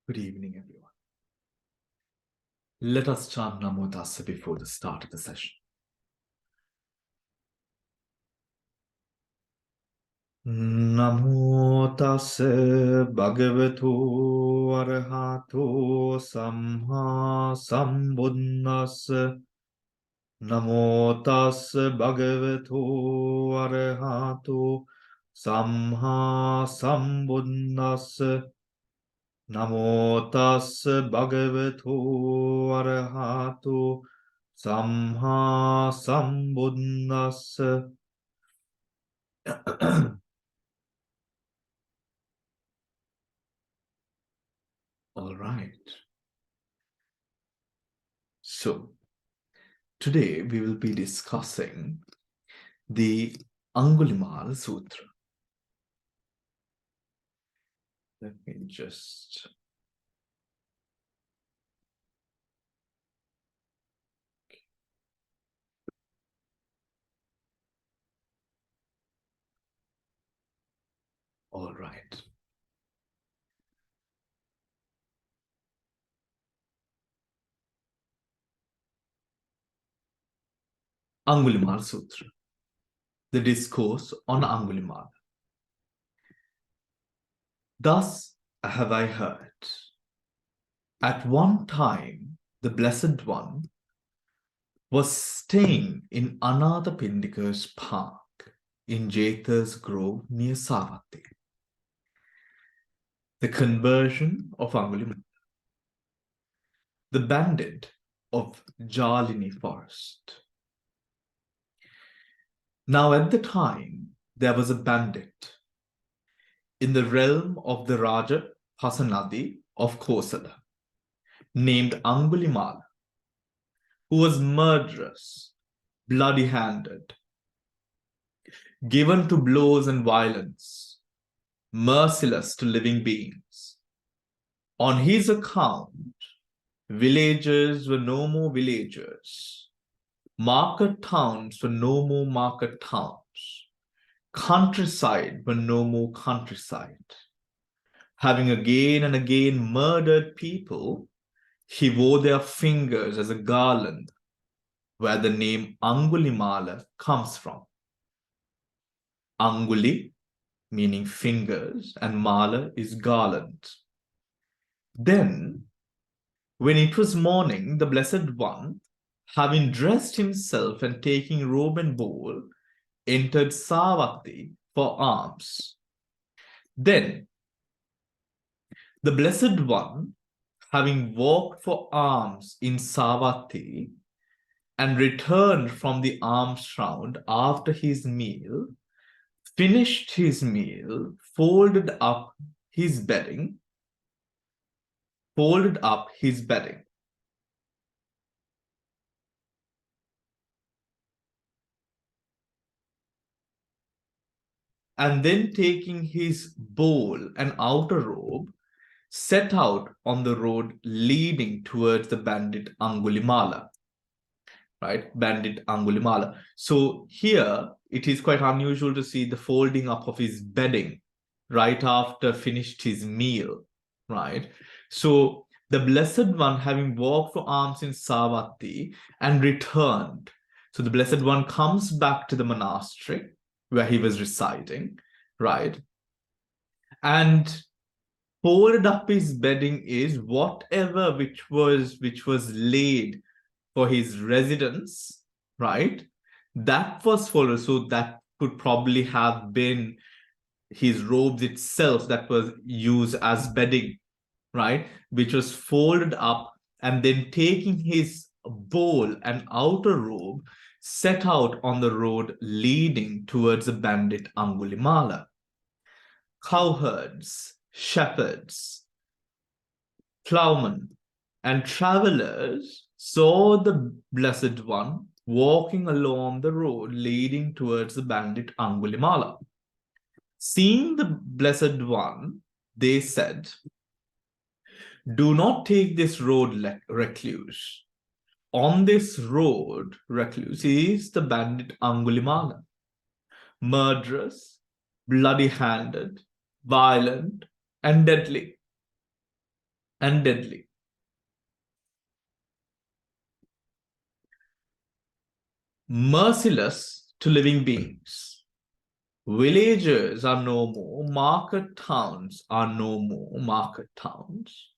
Good evening, everyone. Let us chant Namo Tassa before the start of the session. Namo Tassa Bhagavato Arahato Samma Sambuddhassa. Namo Tassa Bhagavato Arahato Samma Sambuddhassa. Namo Tassa Bhagavato Arahato Samma Sambuddhassa. All right. So, today we will be discussing the Angulimala Sutra. Let me just... All right. Angulimala Sutra. The discourse on Angulimala. Thus have I heard. At one time, the Blessed One was staying in Anathapindika's park in Jetha's Grove near Savatthi. The conversion of Angulimala. The bandit of Jalini forest. Now at the time, there was a bandit in the realm of the Raja Hasanadi of Kosala, named Angulimala, who was murderous, bloody-handed, given to blows and violence, merciless to living beings. On his account, villagers were no more villagers, market towns were no more market towns, countryside were no more countryside. Having again and again murdered people, he wore their fingers as a garland, where the name Angulimala comes from. Anguli, meaning fingers, and Mala is garland. Then, when it was morning, the Blessed One, having dressed himself and taking robe and bowl, entered Savatthi for alms. Then, the Blessed One, having walked for alms in Savatthi and returned from the alms round after his meal, finished his meal, folded up his bedding, and then taking his bowl and outer robe, set out on the road leading towards the bandit Angulimala. Right? Bandit Angulimala. So here, it is quite unusual to see the folding up of his bedding right after finished his meal, right? So the Blessed One, having walked for alms in Savatthi and returned. So the Blessed One comes back to the monastery where he was residing, right? And folded up his bedding is whatever which was laid for his residence, right? That was folded. So that could probably have been his robes itself that was used as bedding, right? Which was folded up, and then taking his bowl and outer robe, set out on the road leading towards the bandit Angulimala. Cowherds, shepherds, plowmen, and travelers saw the Blessed One walking along the road leading towards the bandit Angulimala. Seeing the Blessed One, they said, "Do not take this road, recluse. On this road, recluse, is the bandit Angulimala, murderous, bloody-handed, violent, and deadly. and deadly. Merciless to living beings. Villages are no more, market towns are no more market towns.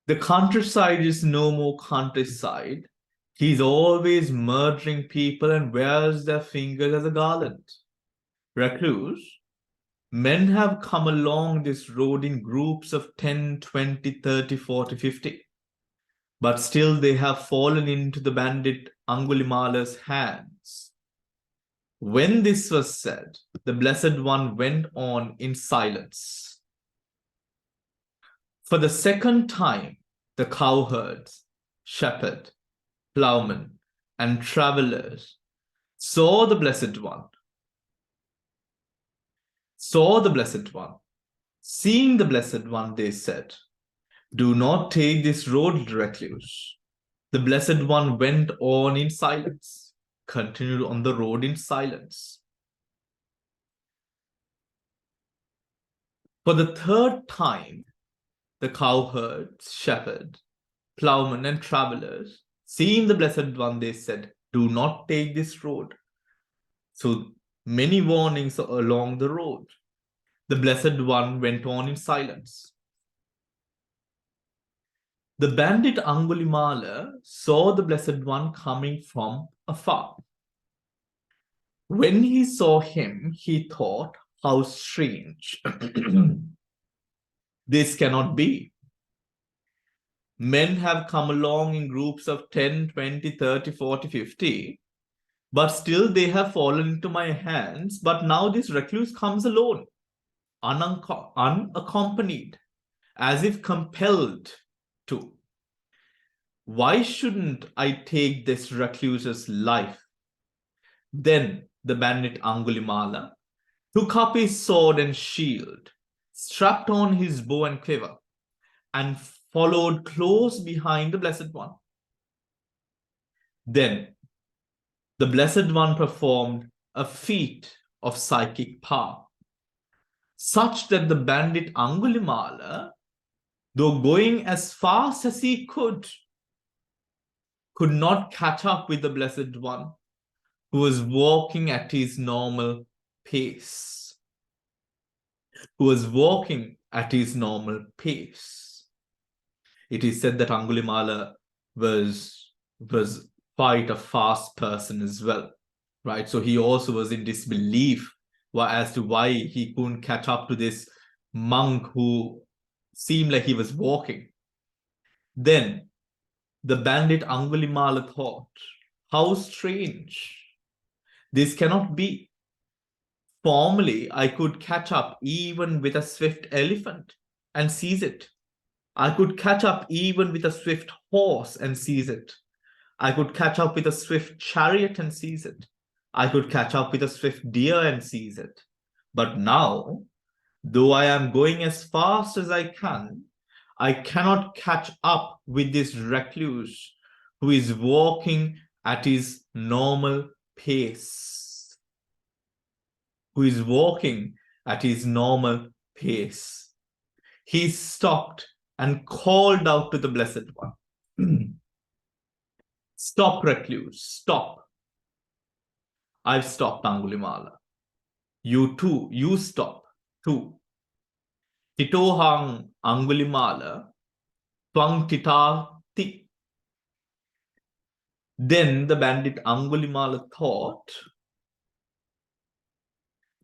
The countryside is no more countryside. He's always murdering people and wears their fingers as a garland. Recluse, men have come along this road in groups of 10, 20, 30, 40, 50. But still they have fallen into the bandit Angulimala's hands. When this was said, the Blessed One went on in silence. For the second time, the cowherds, shepherd, plowmen, and travelers saw the Blessed One. Saw the Blessed One. Seeing the Blessed One, they said, "Do not take this road, recluse." The Blessed One went on in silence, continued on the road in silence. For the third time, the cowherds, shepherd, plowmen, and travelers, seeing the Blessed One, they said, "Do not take this road." So many warnings along the road. The Blessed One went on in silence. The bandit Angulimala saw the Blessed One coming from afar. When he saw him, he thought, "How strange. This cannot be. Men have come along in groups of 10, 20, 30, 40, 50, but still they have fallen into my hands. But now this recluse comes alone, unaccompanied, as if compelled to. Why shouldn't I take this recluse's life?" Then the bandit Angulimala took up his sword and shield, strapped on his bow and quiver, and followed close behind the Blessed One. Then the Blessed One performed a feat of psychic power, such that the bandit Angulimala, though going as fast as he could not catch up with the Blessed One, who was walking at his normal pace. Who was walking at his normal pace. It is said that Angulimala was quite a fast person as well, right? So he also was in disbelief as to why he couldn't catch up to this monk who seemed like he was walking. Then the bandit Angulimala thought, "How strange. This cannot be. Formerly, I could catch up even with a swift elephant and seize it. I could catch up even with a swift horse and seize it. I could catch up with a swift chariot and seize it. I could catch up with a swift deer and seize it. But now, though I am going as fast as I cannot catch up with this recluse who is walking at his normal pace." Who is walking at his normal pace. He stopped and called out to the Blessed One. "Stop, recluse, stop." "I've stopped, Angulimala. You too, you stop too." Titohang Angulimala, twang titati. Then the bandit Angulimala thought,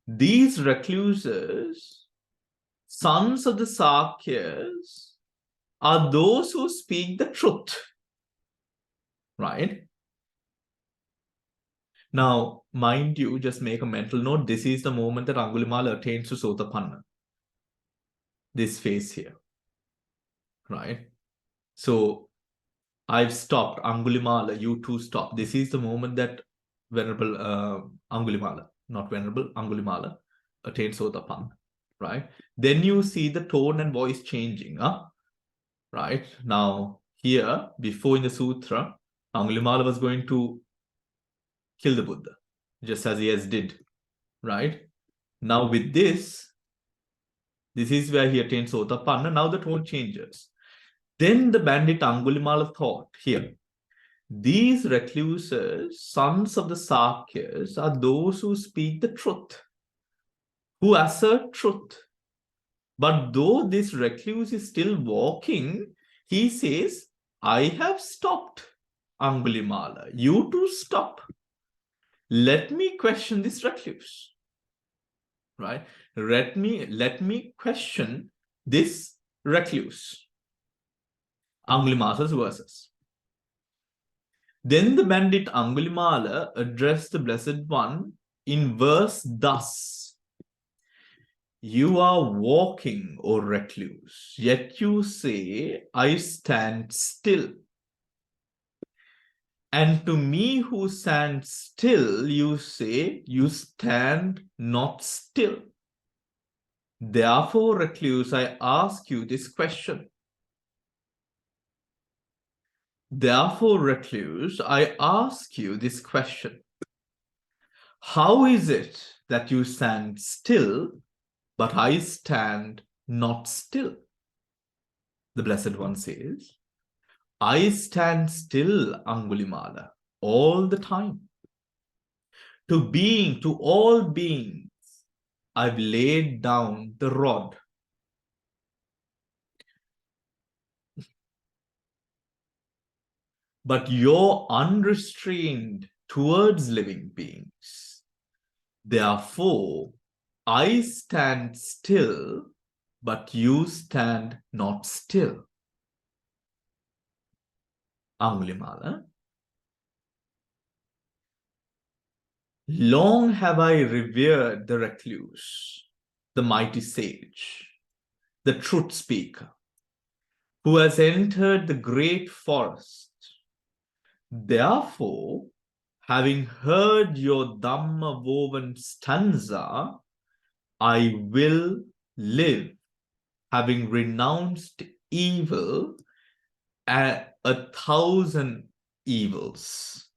"These recluses, sons of the Sakyas, are those who speak the truth." Right? Now, mind you, just make a mental note. This is the moment that Angulimala attains to Sotapanna. This phase here. Right? So, "I've stopped, Angulimala, you too stop." This is the moment that Venerable Angulimala, not Venerable, Angulimala attains Sotapanna. Right? Then you see the tone and voice changing. Right? Now, here, before in the sutra, Angulimala was going to kill the Buddha, just as he has did. Right? Now, with this is where he attains Sotapanna. Now the tone changes. Then the bandit Angulimala thought, here, these recluses, sons of the Sakyas, are those who speak the truth, who assert truth. But though this recluse is still walking, he says, I have stopped, Angulimala. You too stop. Let me question this recluse. Right? Let me question this recluse. Angulimala's verses. Then the bandit Angulimala addressed the Blessed One in verse thus. You are walking, O recluse, yet you say, I stand still. And to me who stand still, you say, you stand not still. Therefore, recluse, I ask you this question. Therefore, recluse, I ask you this question. How is it that you stand still, but I stand not still? The Blessed One says, I stand still, Angulimala, all the time. To all beings, I've laid down the rod. But you're unrestrained towards living beings. Therefore, I stand still, but you stand not still. Angulimala, long have I revered the recluse, the mighty sage, the truth speaker, who has entered the great forest. Therefore, having heard your Dhamma woven stanza, I will live, having renounced evil at 1,000 evils.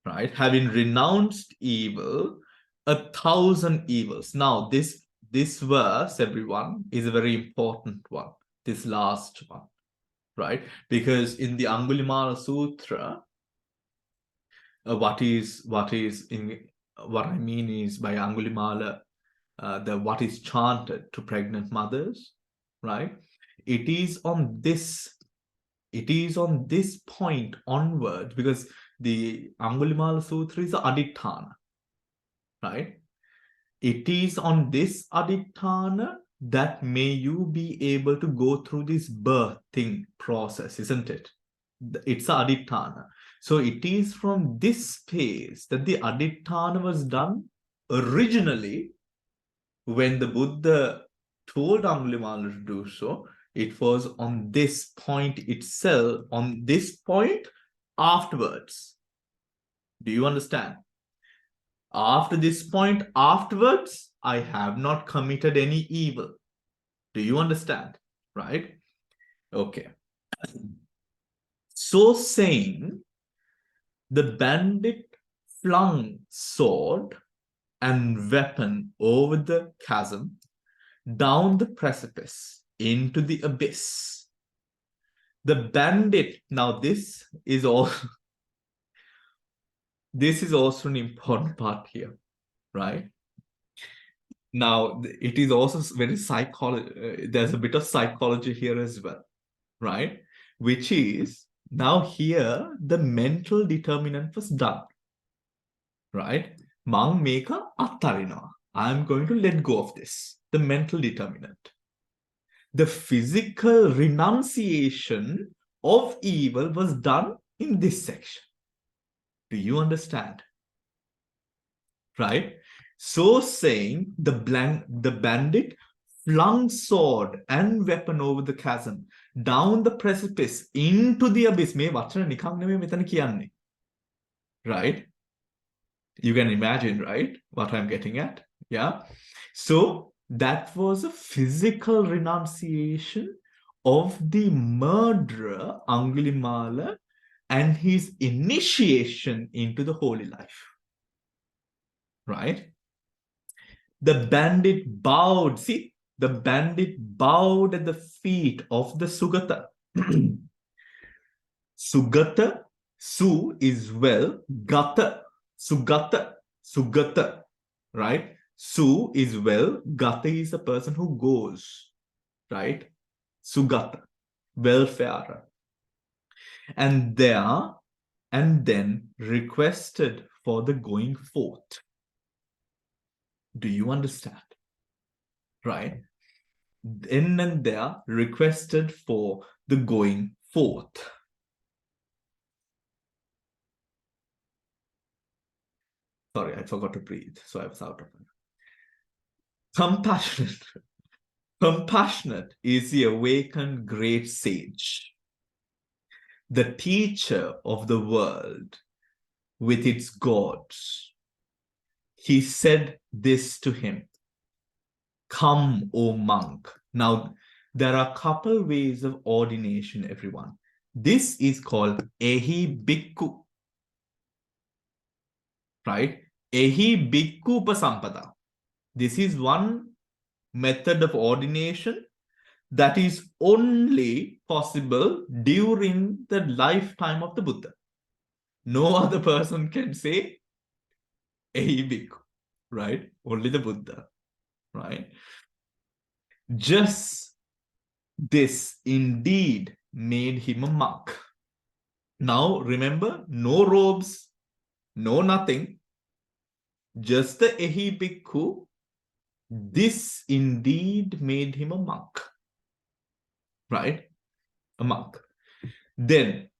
Right? Having renounced evil, 1,000 evils. Now, this verse, everyone, is a very important one. This last one, right? Because in the Angulimala Sutra, what I mean is by Angulimala, what is chanted to pregnant mothers, right? It is on this point onward, because the Angulimala Sutra is Aditthana, right? It is on this Aditthana that may you be able to go through this birthing process, isn't it? It's Aditthana. So it is from this space that the Aditthana was done originally. When the Buddha told Angulimala to do so, it was on this point itself, on this point afterwards. Do you understand? After this point afterwards, I have not committed any evil. Do you understand? Right? Okay. So saying, the bandit flung sword and weapon over the chasm, down the precipice, into the abyss. The bandit, now this is also an important part here, right? Now, it is also very psychology, there's a bit of psychology here as well, right? Which is, now here, the mental determinant was done, right? Mang meka attarinawa. I'm going to let go of this, the mental determinant. The physical renunciation of evil was done in this section. Do you understand? Right? So saying, the bandit flung sword and weapon over the chasm, down the precipice, into the abyss. Right? You can imagine, right? What I'm getting at. Yeah. So that was a physical renunciation of the murderer Angulimala and his initiation into the holy life. Right? The bandit bowed. See, the bandit bowed at the feet of the Sugata. Sugata, Su is well, Gata, Sugata, Sugata, right? Su is well, Gata is a person who goes, right? Sugata, welfare. And there, and then requested for the going forth. Do you understand? Right? Then and there requested for the going forth. Sorry, I forgot to breathe, so I was out of it. Compassionate. Compassionate is the awakened great sage, the teacher of the world with its gods. He said this to him, "Come, O monk." Now, there are a couple ways of ordination, everyone. This is called Ehi Bhikkhu, right? Ehi Bhikkhu Upasampada. This is one method of ordination that is only possible during the lifetime of the Buddha. No other person can say Ehi Bhikkhu, right? Only the Buddha, right? Just this indeed made him a monk. Now remember, no robes, no nothing, just the Ehi Bhikkhu. This indeed made him a monk, right? A monk. Then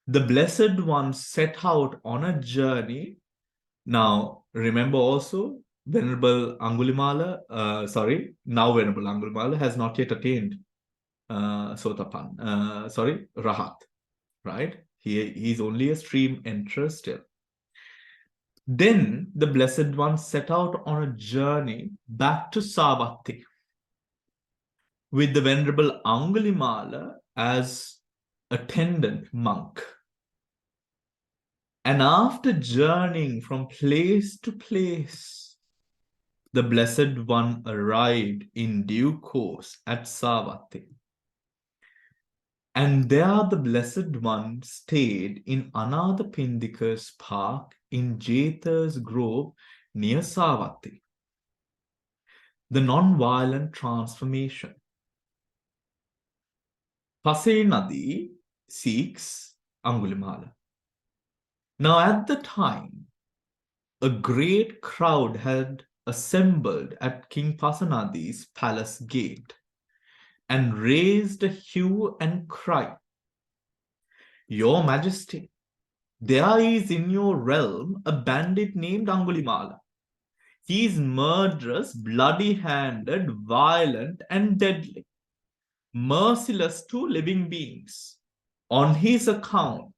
the Blessed One set out on a journey. Now, remember also, Venerable Angulimala, now Venerable Angulimala has not yet attained Rahat, right? He's only a stream enterer still. Then the Blessed One set out on a journey back to Savatthi with the Venerable Angulimala as attendant monk. And after journeying from place to place, the Blessed One arrived in due course at Savatthi. And there the Blessed One stayed in Anathapindika's park in Jetha's grove near Savatthi. The non-violent transformation. Pasai Nadi seeks Angulimala. Now at the time, a great crowd had assembled at King Pasanadi's palace gate and raised a hue and cry. Your Majesty, there is in your realm a bandit named Angulimala. He is murderous, bloody-handed, violent, and deadly, merciless to living beings. On his account,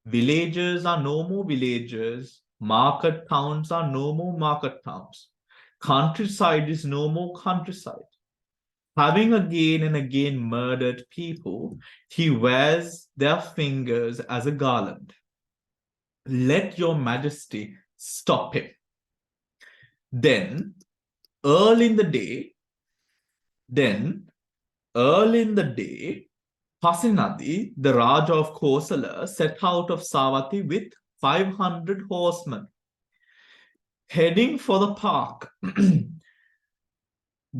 villages are no more villages, market towns are no more market towns, countryside is no more countryside. Having again and again murdered people, he wears their fingers as a garland. Let your Majesty stop him. Then, early in the day, Pasinadi, the Raja of Kosala, set out of Savatthi with 500 horsemen, heading for the park.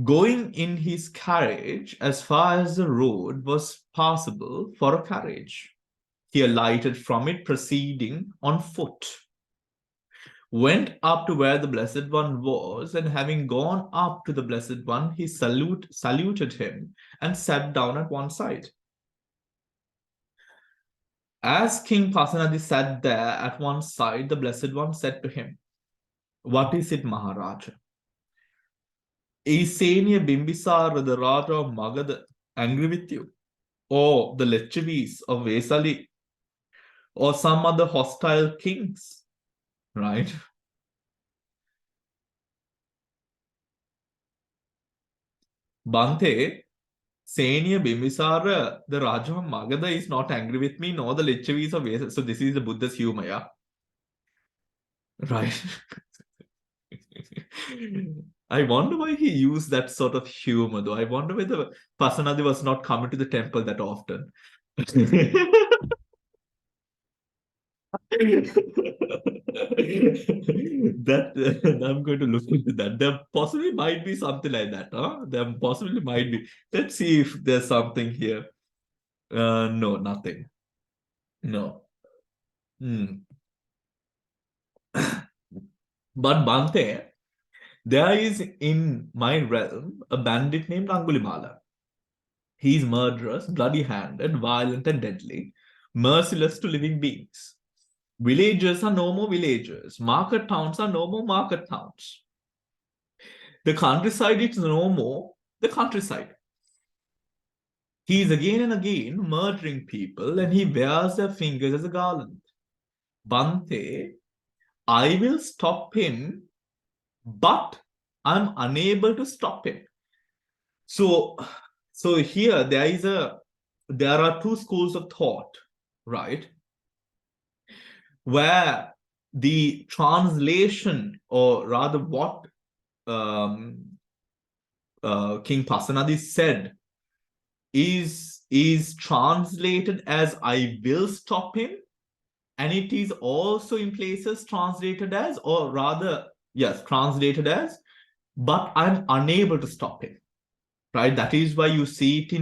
Going in his carriage as far as the road was passable for a carriage. He alighted from it, proceeding on foot. Went up to where the Blessed One was, and having gone up to the Blessed One, he saluted him and sat down at one side. As King Pasanadi sat there at one side, the Blessed One said to him, "What is it, Maharaja? Is Senior Bimbisara, the Raja of Magadha, angry with you? Or the Lechavis of Vesali? Or some other hostile kings?" Right? Bante, Senior Bimbisara, the Raja of Magadha, is not angry with me, nor the Lechavis of Vesali. So this is the Buddha's humor, yeah? Right? I wonder why he used that sort of humor, though. I wonder whether Pasanadi was not coming to the temple that often. That I'm going to look into that. There possibly might be something like that, huh? There possibly might be. Let's see if there's something here. No, nothing. No. Hmm. But Bante, there is in my realm a bandit named Angulimala. He's murderous, bloody-handed, violent and deadly, merciless to living beings. Villages are no more villages. Market towns are no more market towns. The countryside is no more the countryside. He is again and again murdering people and he wears their fingers as a garland. Bante, I will stop him, but I'm unable to stop him. So, so here there are two schools of thought, right? Where the translation, or rather what um, King Pasanadi said is translated as I will stop him, and it is also in places translated as, or rather, yes, translated as, but I'm unable to stop him. Right? That is why you see it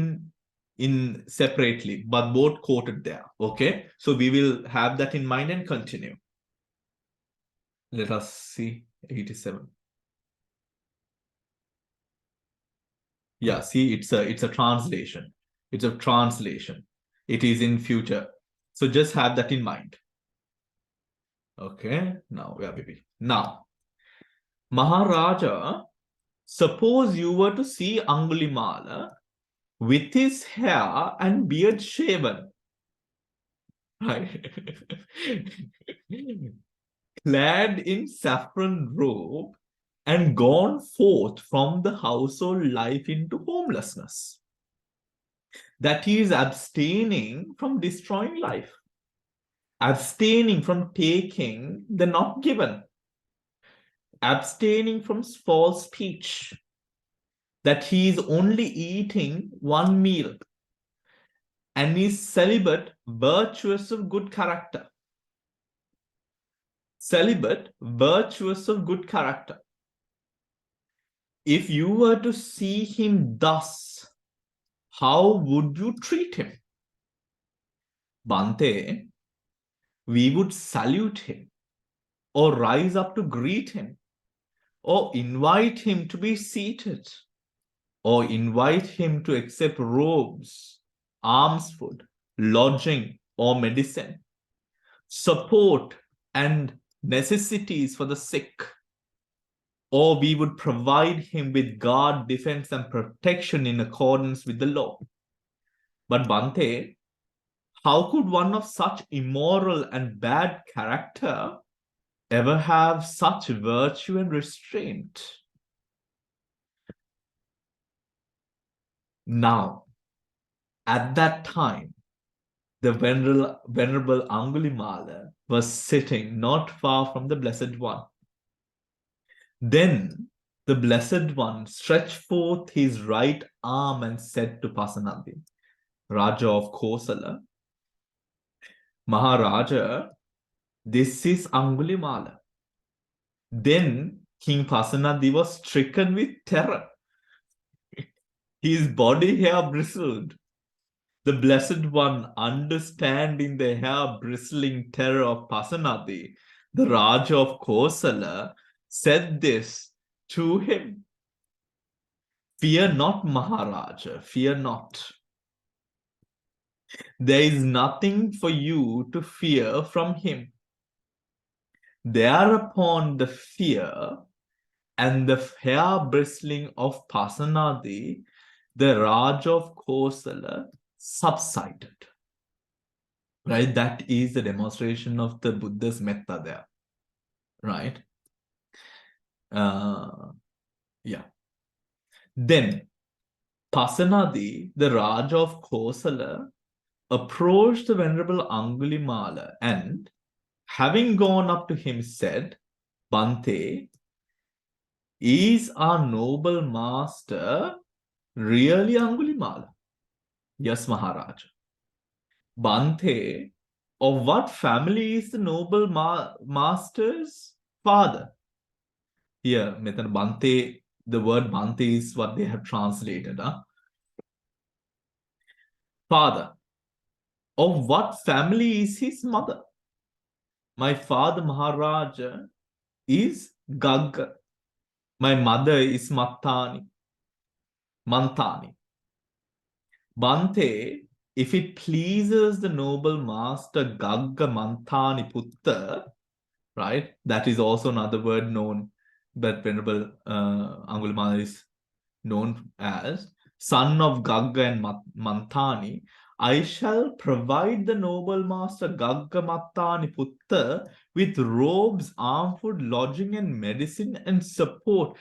in separately, but both quoted there. Okay, so we will have that in mind and continue. Let us see 87. Yeah, see, it's a translation. It's a translation. It is in future. So just have that in mind. Okay, now where are we? Now, Maharaja, suppose you were to see Angulimala with his hair and beard shaven, right? Clad in saffron robe and gone forth from the household life into homelessness. That he is abstaining from destroying life, abstaining from taking the not given, abstaining from false speech, that he is only eating one meal and is celibate, virtuous of good character. Celibate, virtuous of good character. If you were to see him thus, how would you treat him? Bante, we would salute him, or rise up to greet him, or invite him to be seated, or invite him to accept robes, alms food, lodging, or medicine, support and necessities for the sick, or we would provide him with guard, defense, and protection in accordance with the law. But Bante, how could one of such immoral and bad character ever have such virtue and restraint? Now, at that time, the venerable Angulimala was sitting not far from the Blessed One. Then the Blessed One stretched forth his right arm and said to Pasanadi, Raja of Kosala, Maharaja, this is Angulimala. Then King Pasanadi was stricken with terror. His body hair bristled. The Blessed One, understanding the hair bristling terror of Pasanadi, the Raja of Kosala, said this to him. Fear not, Maharaja, fear not. There is nothing for you to fear from him. Thereupon the fear and the hair bristling of Pasanadi, the Raj of Kosala, subsided. Right? That is the demonstration of the Buddha's metta there. Right? Yeah. Then Pasanadi, the Raj of Kosala, approached the Venerable Angulimala and, having gone up to him, said, Bante, Is our noble master really Angulimala? Yes, Maharaja. Bante, of what family is the noble master's father? Here, Metan Bante, the word Bante is what they have translated. Father. Of what family is his mother? My father Maharaja is Gagga. My mother is Mantani. Bante, if it pleases the noble master Gagga Mantani Putta, right? That is also another word known that Venerable Angulimala is known as, son of Gagga and Mantani, I shall provide the noble master Gagga Mantani Putta with robes, armed food, lodging, and medicine, and support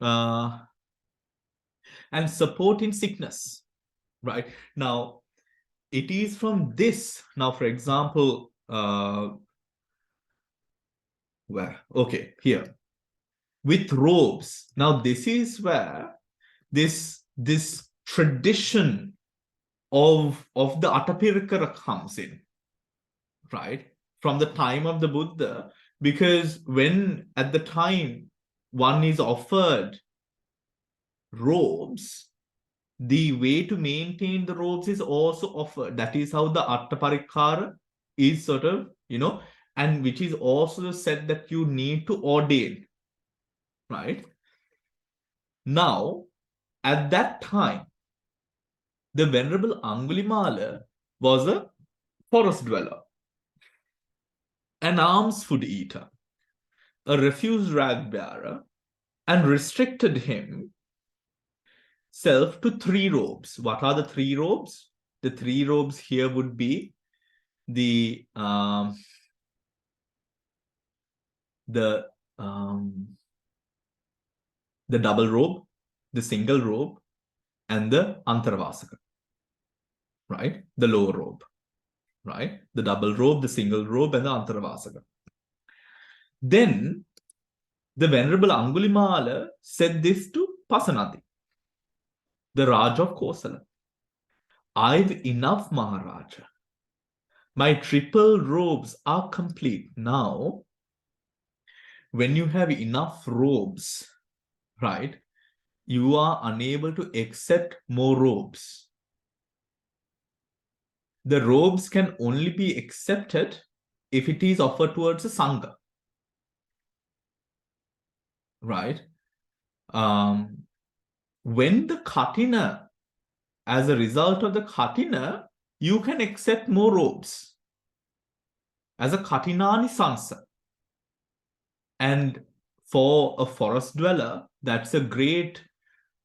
uh, in sickness. Right now, it is from this. Now, for example, where? Okay, here with robes. Now, this is where this tradition of the Atapirikara comes in, right? From the time of the Buddha, because when at the time one is offered robes, the way to maintain the robes is also offered. That is how the Attaparikara is sort of, and which is also said that you need to ordain, right? Now, at that time, the Venerable Angulimala was a forest dweller, an alms food eater, a refuse rag bearer, and restricted himself to 3 robes. What are the 3 robes? The 3 robes here would be the double robe, the single robe, and the antaravasaka, right? The lower robe, right? The double robe, the single robe, and the antaravasaka. Then the Venerable Angulimala said this to Pasanadi, the Raj of Kosala. I've enough, Maharaja. My triple robes are complete. Now, when you have enough robes, right, you are unable to accept more robes. The robes can only be accepted if it is offered towards a Sangha, right? When the Katina, as a result of the Katina, you can accept more robes as a Katinani Sansa. And for a forest dweller, that's a great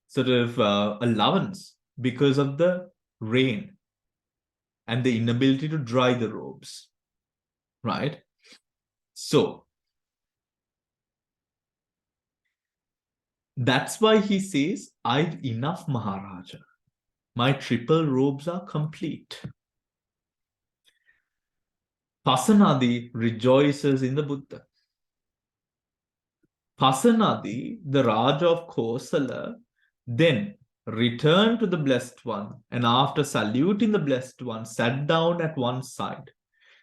sort of allowance because of the rain and the inability to dry the robes, right? So that's why he says, I've enough, Maharaja. My triple robes are complete. Pasanadi rejoices in the Buddha. Pasanadi, the Raja of Kosala, then returned to the Blessed One, and after saluting the Blessed One, sat down at one side.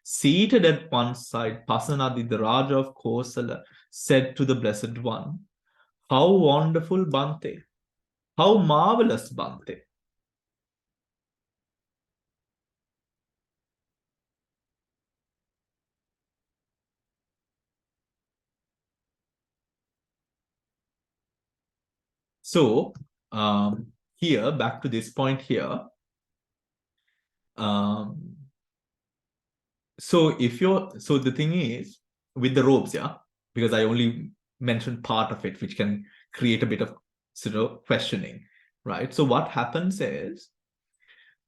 Seated at one side, Pasanadi, the Raja of Kosala, said to the Blessed One, how wonderful, Bante! How marvelous, Bante! So, here, back to this point here. So the thing is, with the robes, yeah, because I only mentioned part of it, which can create a bit of sort of questioning, right? So what happens is,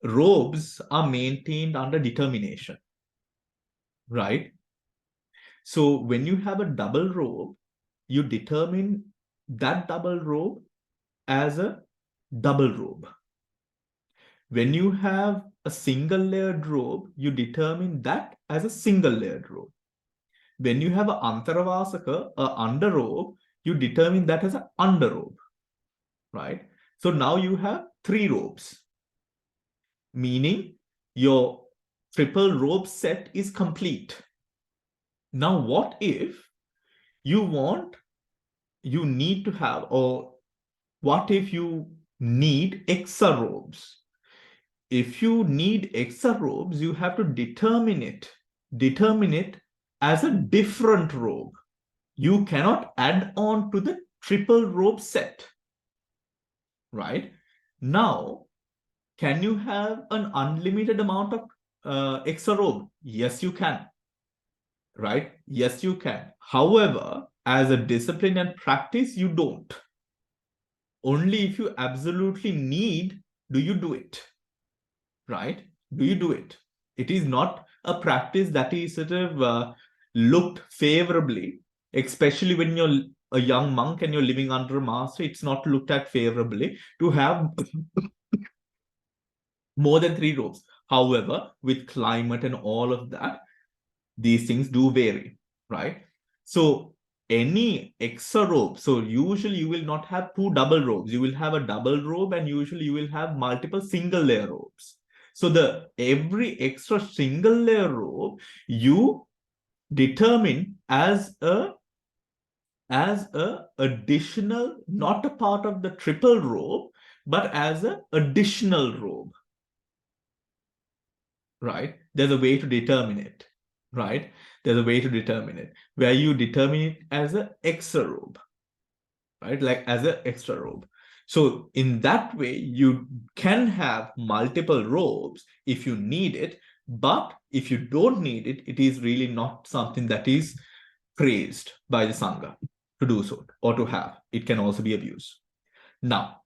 robes are maintained under determination, right? So when you have a double robe, you determine that double robe as a double robe. When you have a single layered robe, you determine that as a single layered robe. When you have an antaravasaka, a under robe, you determine that as an underrobe, right? So now you have 3 robes, meaning your triple robe set is complete. Now, what if you need to have, or what if you need extra robes? If you need extra robes, you have to determine it as a different robe. You cannot add on to the triple robe set, right? Now, can you have an unlimited amount of extra robe? Yes, you can, right? Yes, you can. However, as a discipline and practice, you don't. Only if you absolutely need do you do it, right? Do you do it? It is not a practice that is sort of looked favorably, especially when you're a young monk and you're living under a master. It's not looked at favorably to have more than 3 robes. However, with climate and all of that, these things do vary, right? So any extra robe, so usually you will not have 2 double robes. You will have a double robe, and usually you will have multiple single layer robes. So the every extra single layer robe you determine as a additional, not a part of the triple robe, but as a additional robe, right? There's a way to determine it, right? There's a way to determine it where you determine it as an extra robe, right? Like as an extra robe. So in that way, you can have multiple robes if you need it, but if you don't need it, it is really not something that is praised by the Sangha to do so or to have. It can also be abused. Now,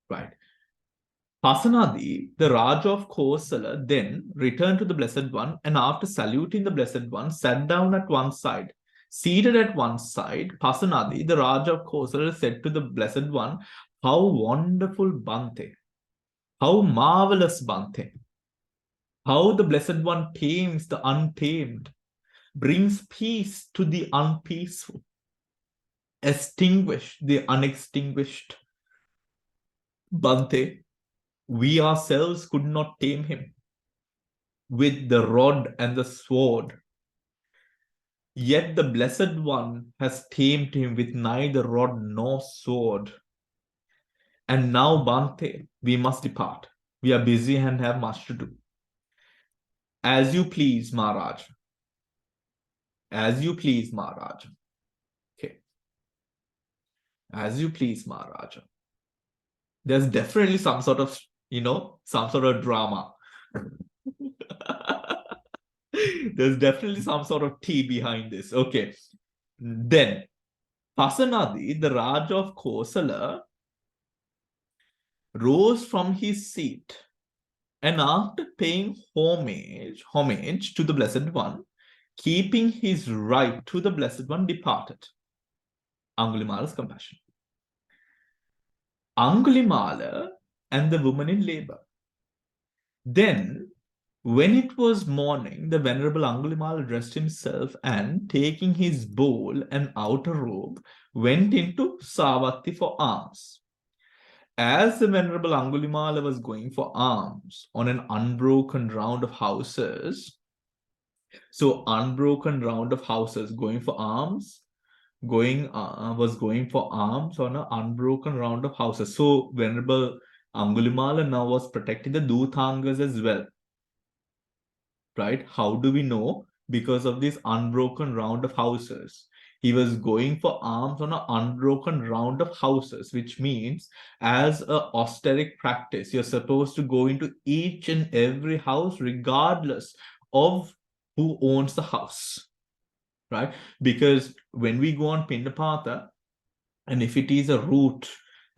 right. Pasanadi, the Raja of Kosala, then returned to the Blessed One, and after saluting the Blessed One, sat down at one side. Seated at one side, Pasanadi, the Raja of Kosala, said to the Blessed One, "How wonderful Bhante! How marvelous Bhante! How the Blessed One tames the untamed, brings peace to the unpeaceful, extinguish the unextinguished. Bhante, we ourselves could not tame him with the rod and the sword. Yet the Blessed One has tamed him with neither rod nor sword. And now, Bhante, we must depart. We are busy and have much to do. As you please, Maharaj. As you please, Maharaj." Okay. As you please, Maharaj. There's definitely some sort of, some sort of drama. There's definitely some sort of tea behind this. Okay. Then, Pasanadi, the Raja of Kosala, rose from his seat, and after paying homage to the Blessed One, keeping his right to the Blessed One, departed. Angulimala's compassion. Angulimala and the woman in labor. Then, when it was morning, the Venerable Angulimala dressed himself and, taking his bowl and outer robe, went into Savatthi for alms. As the Venerable Angulimala was going for alms on an unbroken round of houses, so unbroken round of houses, going for alms, was going for alms on an unbroken round of houses. So Venerable Angulimala now was protecting the Duthangas as well, right? How do we know? Because of this unbroken round of houses. He was going for alms on an unbroken round of houses, which means as a austeric practice, you're supposed to go into each and every house regardless of who owns the house, right? Because when we go on Pindapata, and if it is a route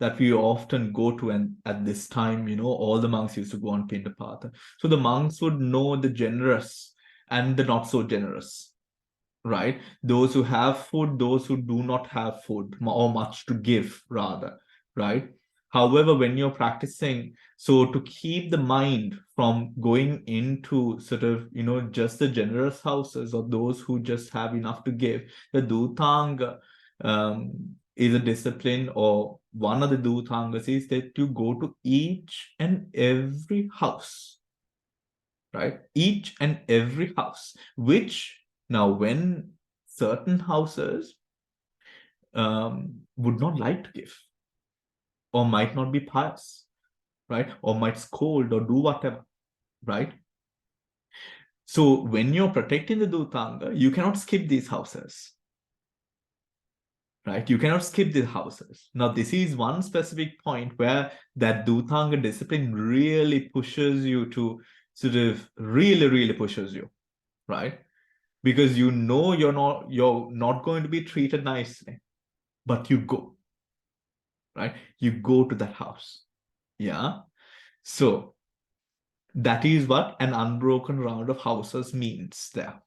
that we often go to, and at this time, all the monks used to go on Pindapata. So the monks would know the generous and the not so generous, right? Those who have food, those who do not have food, or much to give, rather, right? However, when you're practicing, so to keep the mind from going into sort of, just the generous houses or those who just have enough to give, the Dutanga is a discipline, or one of the Dutangas is that you go to each and every house, right? Each and every house, which now when certain houses would not like to give, or might not be pious, right? Or might scold or do whatever, right? So when you're protecting the Dutanga, you cannot skip these houses, right? You cannot skip these houses. Now, this is one specific point where that Dutanga discipline really pushes you to sort of really pushes you, right? Because you're not going to be treated nicely, but you go, right? You go to that house. Yeah. So that is what an unbroken round of houses means there.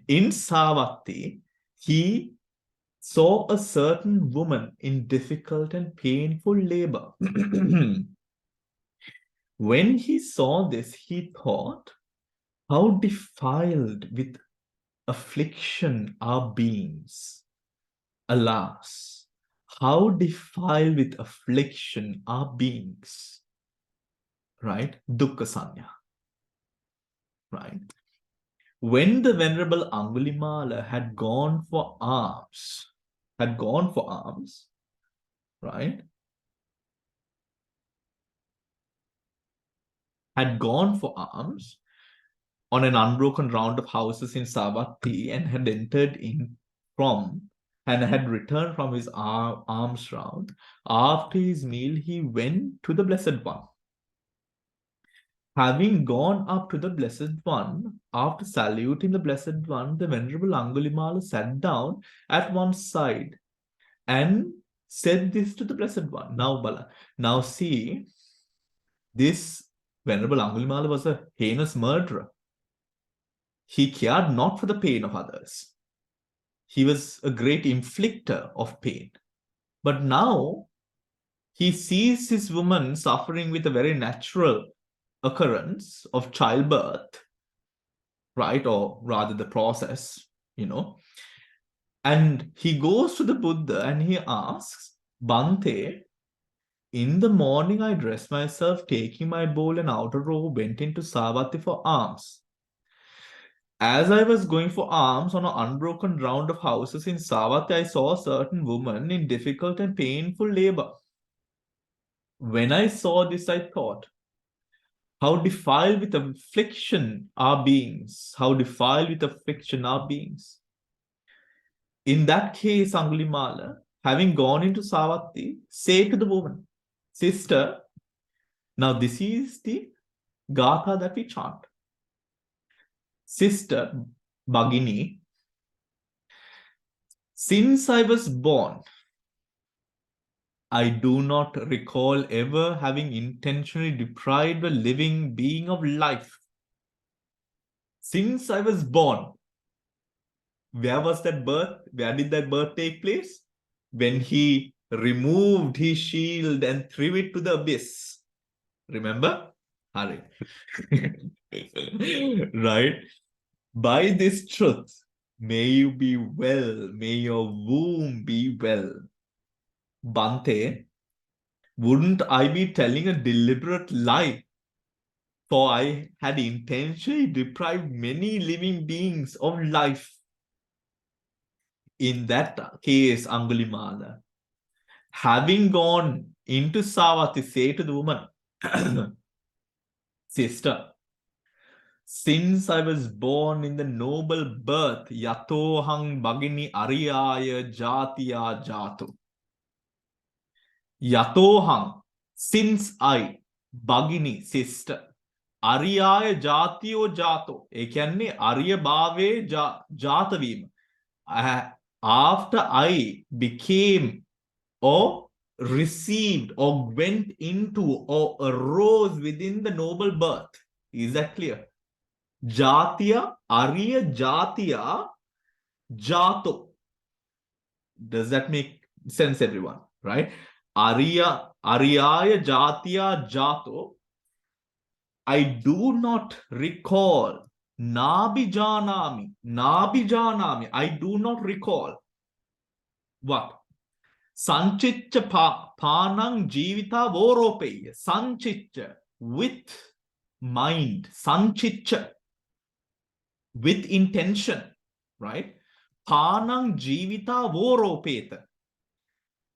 In Savatthi, he saw a certain woman in difficult and painful labor. When he saw this, he thought, how defiled with affliction are beings. Alas, how defiled with affliction are beings. Right? Dukkha Sanya. Right? When the Venerable Angulimala had gone for alms, right? Had gone for alms on an unbroken round of houses in Savatthi and had entered in from and had returned from his alms round. After his meal, he went to the Blessed One. Having gone up to the Blessed One, after saluting the Blessed One, the Venerable Angulimala sat down at one side and said this to the Blessed One. Now see, this Venerable Angulimala was a heinous murderer. He cared not for the pain of others. He was a great inflictor of pain. But now he sees his woman suffering with a very natural occurrence of childbirth, right? Or rather the process, And he goes to the Buddha and he asks, Bhante, in the morning I dressed myself, taking my bowl and outer robe, went into Savatthi for alms. As I was going for alms on an unbroken round of houses in Savatthi, I saw a certain woman in difficult and painful labor. When I saw this, I thought, how defiled with affliction are beings. How defiled with affliction are beings. In that case, Angulimala, having gone into Savatthi, say to the woman, sister, now this is the Gatha that we chant. Sister, Bhagini, since I was born, I do not recall ever having intentionally deprived a living being of life. Since I was born, where was that birth? Where did that birth take place? When he removed his shield and threw it to the abyss. Remember? Hari. Right? By this truth, may you be well, may your womb be well. Bante, wouldn't I be telling a deliberate lie? For I had intentionally deprived many living beings of life. In that case, Angulimala, having gone into Savatthi, say to the woman, sister, since I was born in the noble birth, Yatohang Bhagini Ariyaya Jatiya Jatu. Yatohang, since I, Bhagini, sister, Ariyaya Jatiyo Jato, ekanne Ariya Bhave Jatavim. After I became or received or went into or arose within the noble birth. Is that clear? Jatiya, Arya Jatiya, Jato. Does that make sense, everyone? Right? Ariyaya Jatiya Jato, I do not recall. Nabijanami. Nabijanami. I do not recall. What? Sanchicha panang jivita voropeya. Sanchicha. With mind. Sanchicha. With intention. Right? Panang jivita voropeta.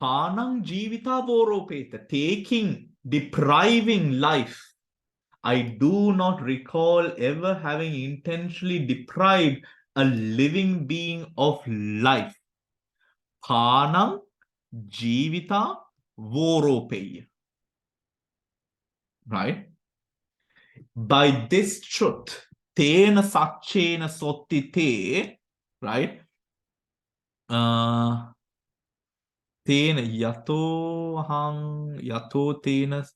Panang jivita voropeta. Taking, depriving life. I do not recall ever having intentionally deprived a living being of life. Panam jivita voropeya. Right? By this truth, tena sachena sottite, right? Tena yato tena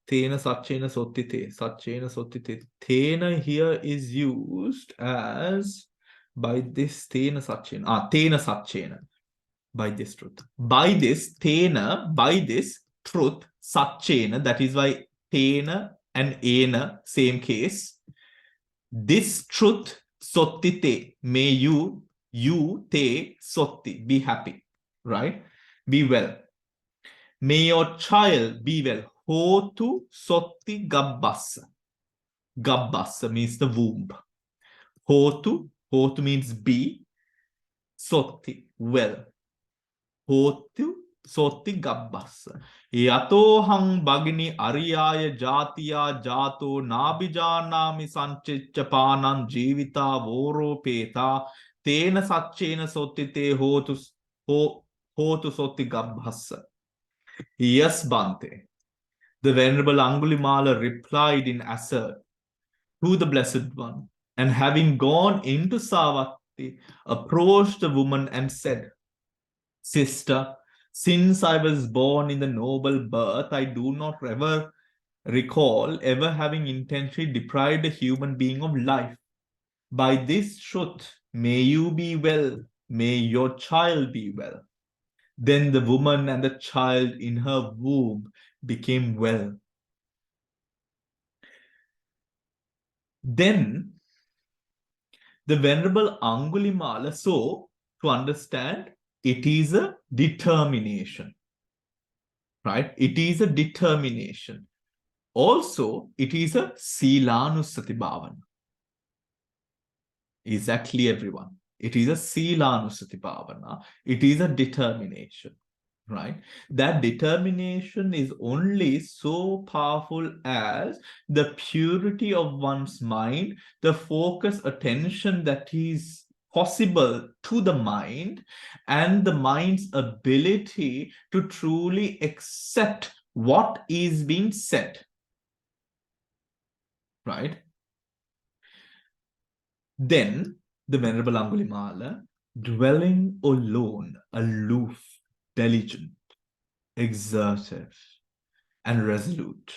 Tena Sachena Sottite. Sachena Sottite. Tena here is used as by this Tena Sachena. Tena Sachena. By this truth. By this Tena, by this truth, Sachena, that is why Tena and Ena, same case. This truth, Sottite, may you, te, Sotti, be happy, right? Be well. May your child be well. Hotu sotti gabbassa. Gabbassa means the womb. Hotu means be. Sotti, well. Hotu sotti gabbassa. Yatohang bagini ariyaya jatiya jato nabijanami sanchicca panam jivita voro peta tena sachena sotti te hotu sotti gabbassa. Yes, Bante. The Venerable Angulimala replied in assert to the Blessed One, and having gone into Savatthi, approached the woman and said, Sister, since I was born in the noble birth, I do not ever recall ever having intentionally deprived a human being of life. By this truth, may you be well, may your child be well. Then the woman and the child in her womb became well. Then the Venerable Angulimala, so to understand, it is a determination, right? It is a determination. Also, it is a Silanusati Bhavana. Exactly, everyone. It is a Silanusati Bhavana. It is a determination. Right? That determination is only so powerful as the purity of one's mind, the focus attention that is possible to the mind, and the mind's ability to truly accept what is being said. Right? Then the Venerable Angulimala, dwelling alone, aloof, diligent, exertive, and resolute,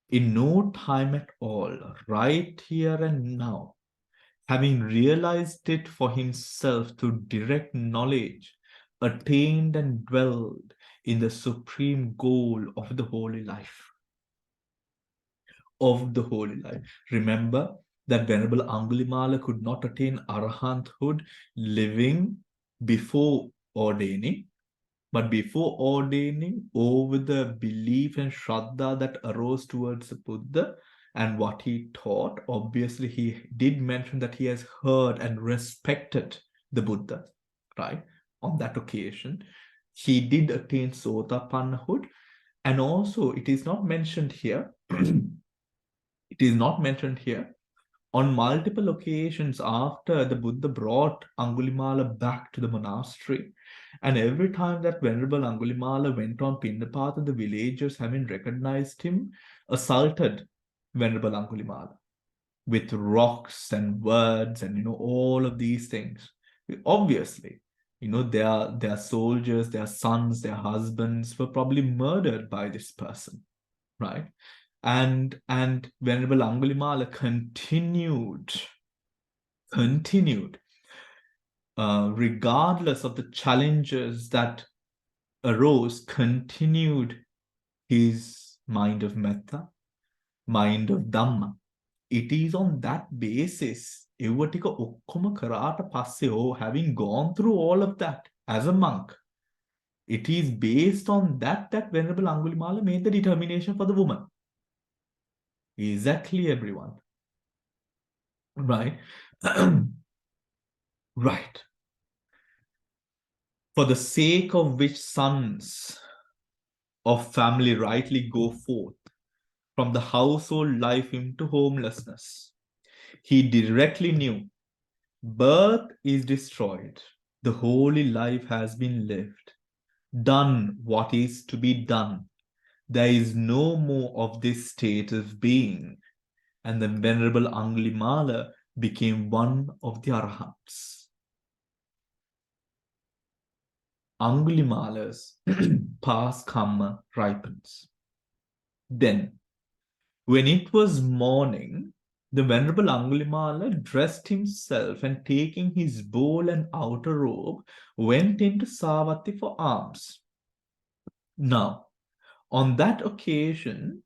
in no time at all, right here and now, having realized it for himself through direct knowledge, attained and dwelled in the supreme goal of the holy life. Of the holy life. Remember that Venerable Angulimala could not attain arahanthood living before ordaining, but before ordaining, over the belief and shraddha that arose towards the Buddha and what he taught, obviously he did mention that he has heard and respected the Buddha, right? On that occasion, he did attain Sotapannahood, and also it is not mentioned here. It is not mentioned here. On multiple occasions after the Buddha brought Angulimala back to the monastery, and every time that Venerable Angulimala went on Pindapata, the villagers, having recognized him, assaulted Venerable Angulimala with rocks and words and all of these things. Obviously, their soldiers, their sons, their husbands were probably murdered by this person, right? And Venerable Angulimala continued, regardless of the challenges that arose, continued his mind of metta, mind of dhamma. It is on that basis, having gone through all of that as a monk, it is based on that Venerable Angulimala made the determination for the woman. Exactly, everyone. Right? Right. For the sake of which sons of family rightly go forth from the household life into homelessness, he directly knew birth is destroyed, the holy life has been lived, done what is to be done. There is no more of this state of being. And the Venerable Angulimala became one of the Arhats. Angulimala's past karma ripens. Then, when it was morning, the Venerable Angulimala dressed himself and taking his bowl and outer robe, went into Savatthi for alms. Now, on that occasion,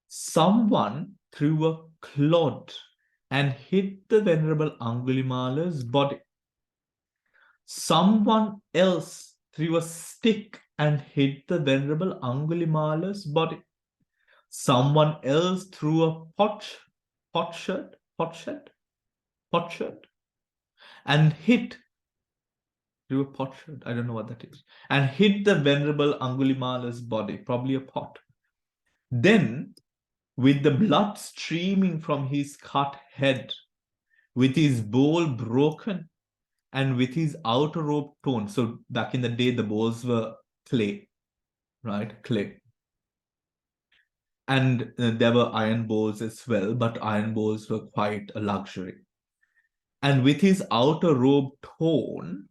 someone threw a clod and hit the Venerable Angulimala's body. Someone else threw a stick and hit the Venerable Angulimala's body. Someone else threw a potsherd, and hit, threw a potsherd, I don't know what that is, and hit the Venerable Angulimala's body, probably a pot. Then, with the blood streaming from his cut head, with his bowl broken, and with his outer robe torn. So back in the day, the bowls were clay, right? Clay. And there were iron bowls as well, but iron bowls were quite a luxury. And with his outer robe torn,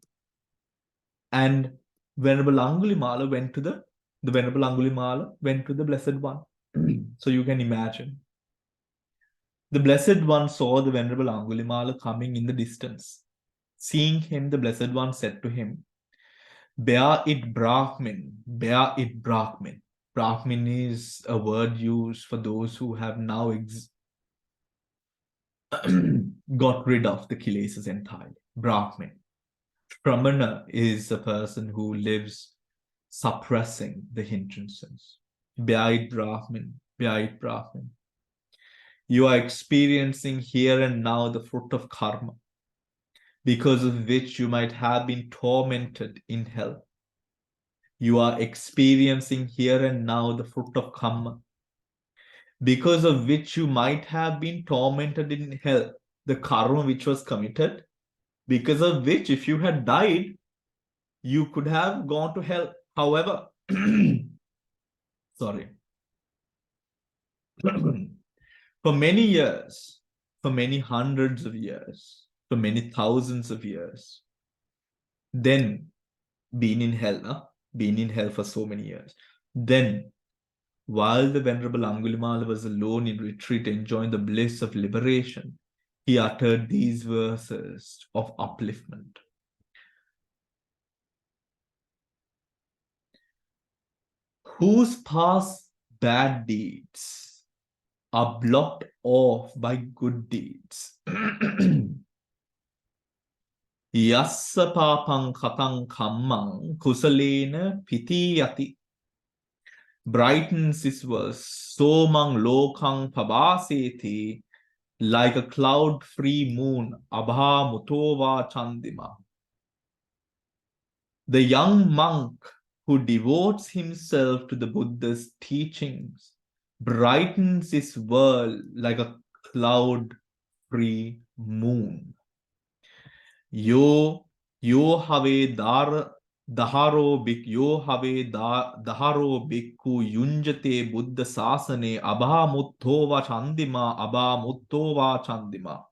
and Venerable Angulimala went to the Venerable Angulimala went to the Blessed One. So you can imagine. The Blessed One saw the Venerable Angulimala coming in the distance. Seeing him, the Blessed One said to him, "Bear it Brahmin, bear it Brahmin." Brahmin is a word used for those who have now got rid of the kilesas entirely. Brahmin. Pramana is a person who lives suppressing the hindrances. Bear it Brahmin, bear it Brahmin. You are experiencing here and now the fruit of karma, because of which you might have been tormented in hell. You are experiencing here and now the fruit of karma, because of which you might have been tormented in hell. The karma which was committed, because of which, if you had died, you could have gone to hell. However, sorry. For many years, for many hundreds of years, for many thousands of years, then been in hell, been in hell for so many years. Then, while the Venerable Angulimala was alone in retreat enjoying the bliss of liberation, he uttered these verses of upliftment. Whose past bad deeds are blocked off by good deeds. Yassa papang katang kammang kusalena pitiyati. Brightens his verse, somang lokang pabaseti, like a cloud-free moon, abha mutova chandima. The young monk who devotes himself to the Buddha's teachings brightens his world like a cloud-free moon. Yo have daharo bhikkhu yunjate buddha sasane abha muttova chandima.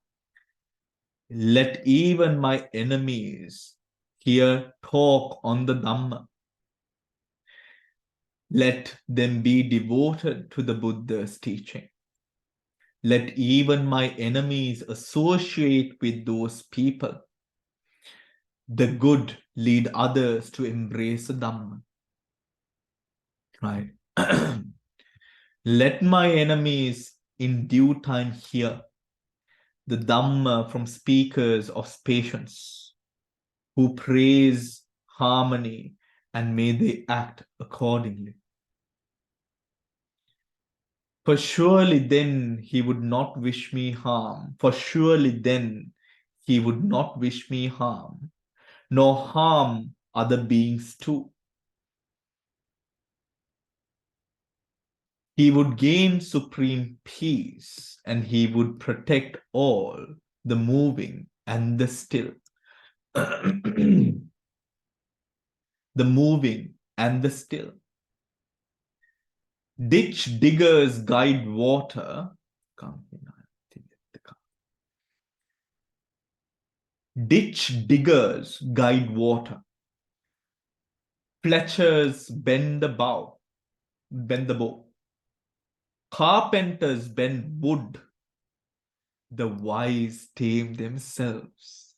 Let even my enemies hear talk on the Dhamma. Let them be devoted to the Buddha's teaching. Let even my enemies associate with those people. The good lead others to embrace the Dhamma. right? Let my enemies in due time hear the Dhamma from speakers of patience, who praise harmony, and may they act accordingly. For surely then he would not wish me harm. For surely then he would not wish me harm, nor harm other beings too. He would gain supreme peace, and he would protect all, the moving and the still. The moving and the still. Ditch diggers guide water. Ditch diggers guide water. Fletchers bend the bow. Bend the bow. Carpenters bend wood. The wise tame themselves.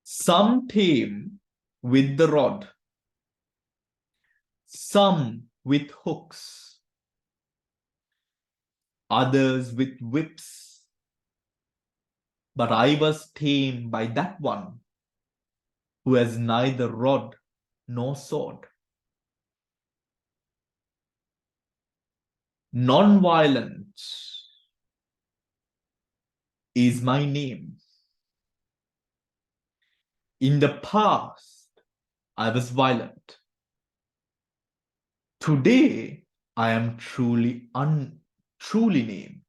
Some tame with the rod, some with hooks, others with whips. But I was tamed by that one who has neither rod nor sword. Non-violence is my name. In the past, I was violent. Today, I am truly named.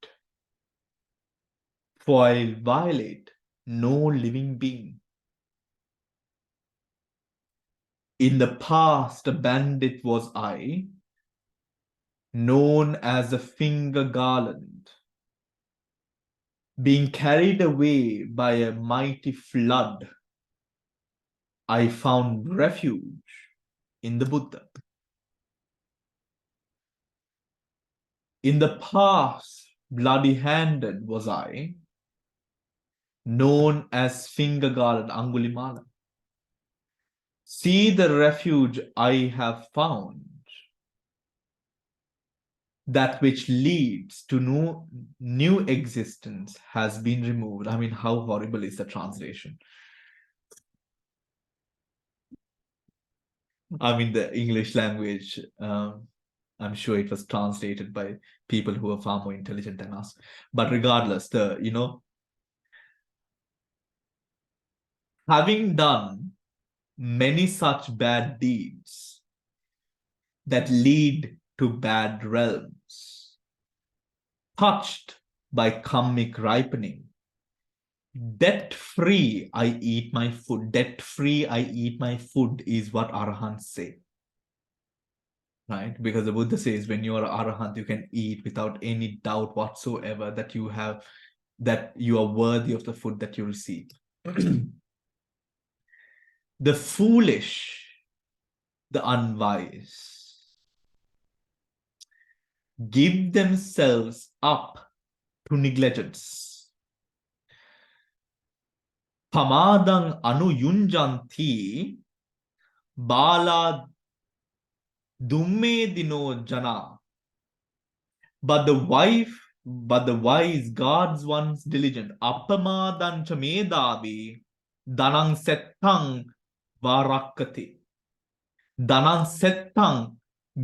For I'll violate no living being. In the past, a bandit was I, known as a finger garland, being carried away by a mighty flood. I found refuge in the Buddha. In the past, bloody-handed was I, known as finger garland Angulimala. See the refuge I have found, that which leads to new existence has been removed. I mean, how horrible is the translation? I mean, the English language, I'm sure it was translated by people who are far more intelligent than us. But regardless, having done many such bad deeds that lead to bad realms, touched by karmic ripening, debt-free I eat my food. Debt-free I eat my food is what Arahants say. Right? Because the Buddha says when you are Arahant, you can eat without any doubt whatsoever that you are worthy of the food that you receive. The foolish, the unwise, give themselves up to negligence. Pamadang anu yunjanti bala dumme dino jana. But the wise guards one's diligent. Appamadan chamedavi danang settang varakati. Danang settang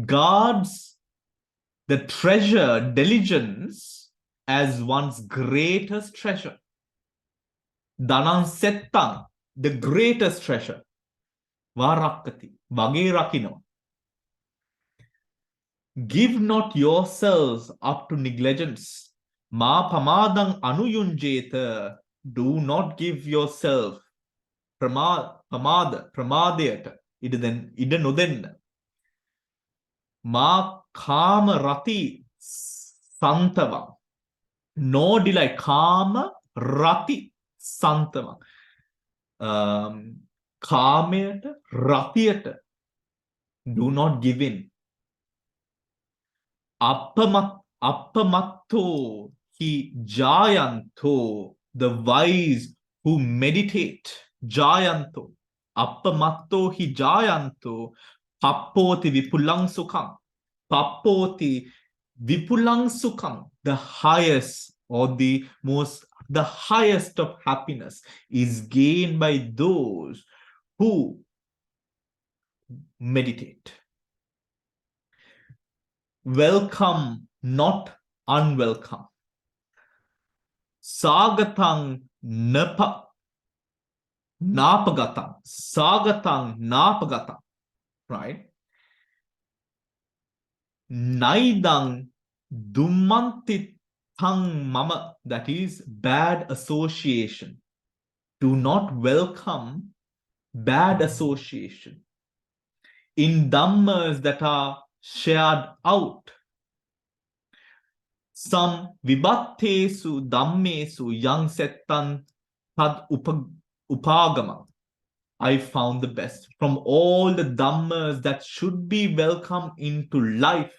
guards the treasure, diligence, as one's greatest treasure. Danang settang, the greatest treasure. Varakati, vage rakino. Give not yourselves up to negligence. Ma pamadang anuyunjeta. Do not give yourself pramadayata. Ida nodenna. Ma kama rati santavam. No delight. Kama rati santavam. Kameta ratiyata. Do not give in. Appamatto hi jayanto, the wise who meditate, jayanto. Appamatto hi jayanto pappoti vipulang sukham. Pappoti vipulang sukham. The highest or the highest of happiness is gained by those who meditate. Welcome, not unwelcome. Sagatang napagatam. Sagatang napagatam. Right? Naidang dumantitang mama. That is bad association. Do not welcome bad association in dhammas that are shared out. Some vibattesu dhammesu yang settan tad upagama. I found the best. From all the dhammas that should be welcome into life,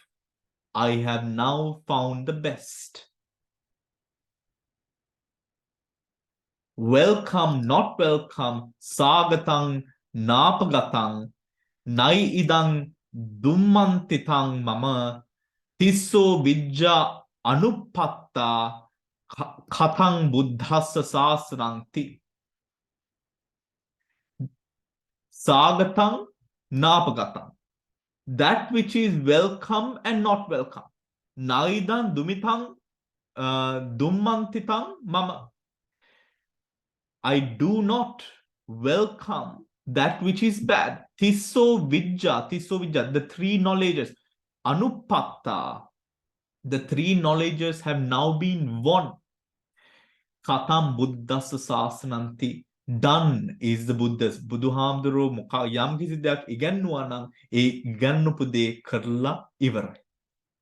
I have now found the best. Welcome, not welcome, sagatang, napagatang, nai idang dummantitang mama, tisso vijja anupatta, katang buddhassa sasranti. Sagatang, napagatang. That which is welcome and not welcome. Naidang dumitang dummantitang mama. I do not welcome that which is bad. Tisso vijja, the three knowledges. Anupatta, the three knowledges have now been won. Katam buddhassa sasananti. Done is the Buddha's. Buduhamduro mukha yam kisi deyak igannuwa nan e igannupu de karla ivarai.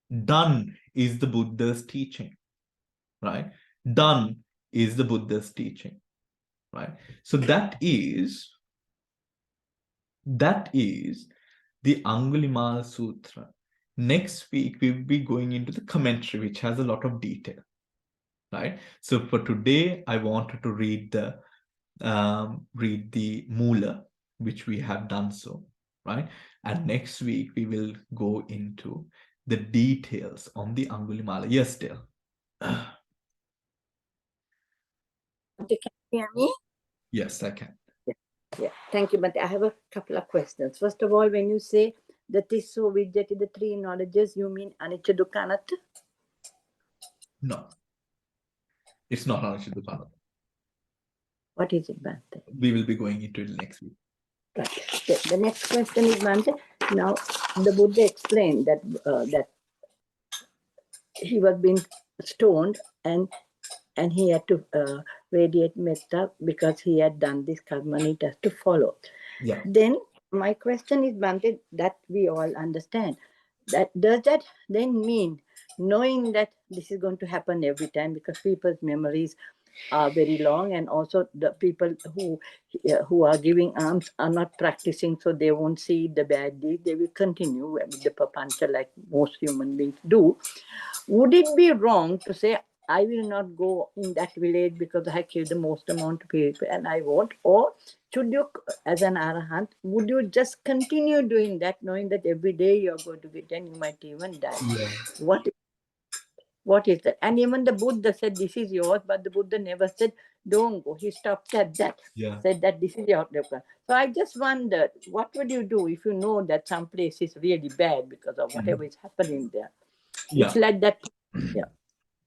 Done is the Buddha's teaching. Right? Done is the Buddha's teaching. Right? So that is the Angulimala Sutra. Next week, we'll be going into the commentary, which has a lot of detail. Right? So for today, I wanted to read the Mula, which we have done so. Right? And next week, we will go into the details on the Angulimala. Yes, Dale. Can you hear me? Yes, I can. Yeah, thank you. But I have a couple of questions. First of all, when you say that is so vidyati, the three knowledges, you mean anicca dukkha anatta? No, it's not anicca dukkha anatta. What is it, Bhante? We will be going into it next week. Right. The next question is, Bhante, now the Buddha explained that that he was being stoned and he had to radiate metta because he had done this karma and it has to follow. Yeah. Then my question is, Bhante, that we all understand. Does that then mean knowing that this is going to happen every time, because people's memories are very long, and also the people who are giving alms are not practicing, so they won't see the bad deeds. They will continue with the papancha like most human beings do. Would it be wrong to say, I will not go in that village because I killed the most amount of people and I won't? Or should you, as an arahant, would you just continue doing that, knowing that every day you're going to get and you might even die? Yeah. What is that? And even the Buddha said, this is yours, but the Buddha never said, don't go. He stopped at that. Yeah. Said that this is your plan. So I just wondered, what would you do if you know that some place is really bad because of whatever is happening there? Yeah. It's like that. Yeah.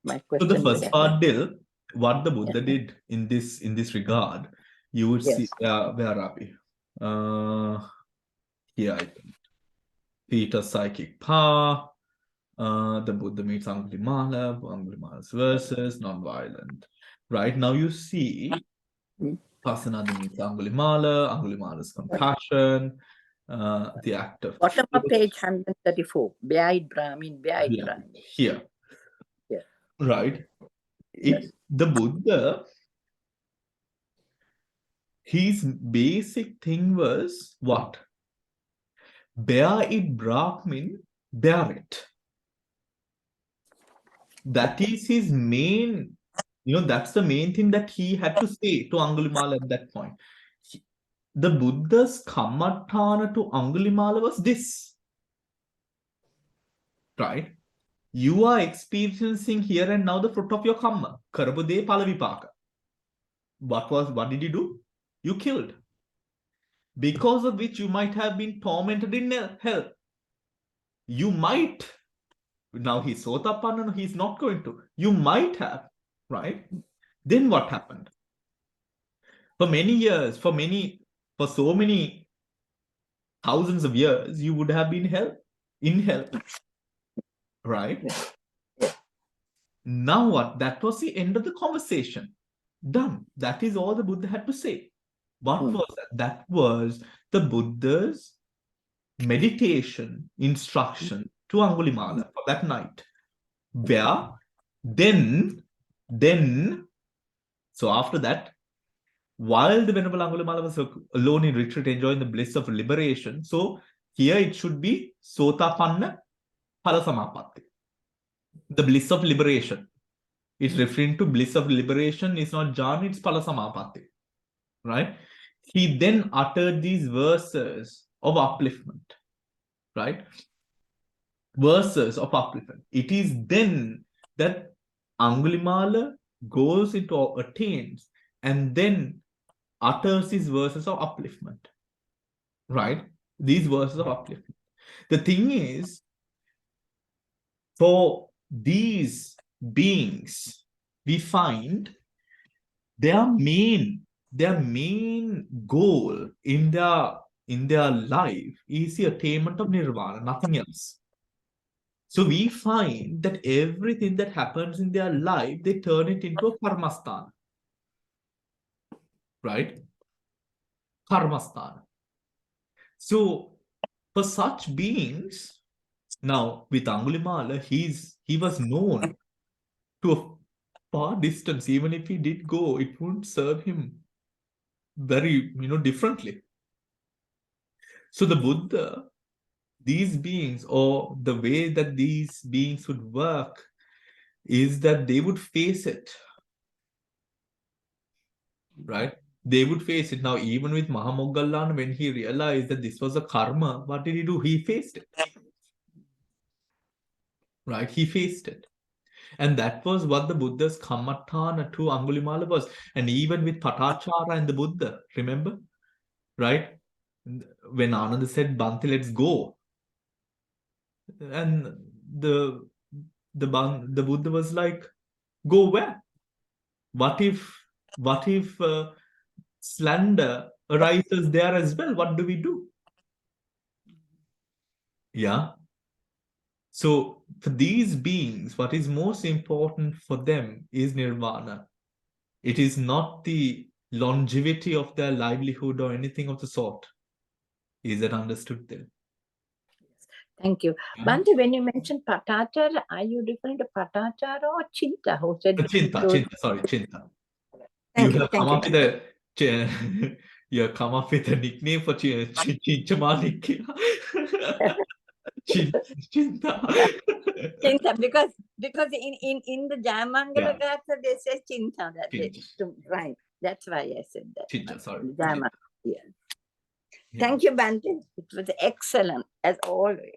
My question. So the first part, Dil, what the Buddha did in this regard, you would see. Where are we? Here, I think. Peter psychic power. The Buddha meets Angulimala. Angulimala's verses, non-violent. Right now, you see. Pasanadi meets Angulimala. Angulimala's compassion. The act of. Bottom of page 134. Be'ait Brahmin. Here. Yeah. Right. The Buddha, his basic thing was what? Bear it, Brahmin, bear it. That is his main, that's the main thing that he had to say to Angulimala at that point. the Buddha's Kammatthana to Angulimala was this, right? You are experiencing here and now the fruit of your karma. Karapu de palavipaka. What did you do? You killed. Because of which you might have been tormented in hell. You might. Now he's Sotapanna, he's not going to. You might have, right? Then what happened? For many years, for so many thousands of years, you would have been in hell, right? Now what? That was the end of the conversation. Done. That is all the Buddha had to say. What was that? That was the Buddha's meditation instruction to Angulimala for that night. Where then, so after that, while the Venerable Angulimala was alone in retreat enjoying the bliss of liberation, so here it should be Sotapanna Palasamapatti, the bliss of liberation. It's referring to bliss of liberation. It's not jhana, it's Palasamapatti, right? He then uttered these verses of upliftment, right? Verses of upliftment. It is then that Angulimala goes into attains and then utters these verses of upliftment, right? These verses of upliftment. The thing is, for these beings, we find their main goal in their life is the attainment of nirvana, nothing else. So we find that everything that happens in their life, they turn it into a karmasthana, right? Karmasthana. So for such beings, now with Angulimala, he was known to a far distance. Even if he did go, it wouldn't serve him very, differently. So the Buddha, these beings, or the way that these beings would work, is that they would face it, right? They would face it. Now, even with Mahamoggallana, when he realized that this was a karma, what did he do? He faced it, right? He faced it. And that was what the Buddha's Kammatthana to Angulimala was. And even with Patachara and the Buddha, remember? Right? When Ananda said, Bhante, let's go. And the Buddha was like, go where? What if slander arises there as well? What do we do? Yeah. So for these beings, what is most important for them is nirvana. It is not the longevity of their livelihood or anything of the sort. Is that understood then? Thank you. Yeah. Bhante, when you mentioned Patachara, are you referring to Patachara or Chinta? Who said Chinta. Thank You you. have come up with you have come up with a nickname for Chinchamanikya. Chinta. Chinta, because in the Jayamangala Gatha they say Chinta, that right. That's why I said that. Chinta, sorry. Yeah. Thank you, Bhante. It was excellent as always.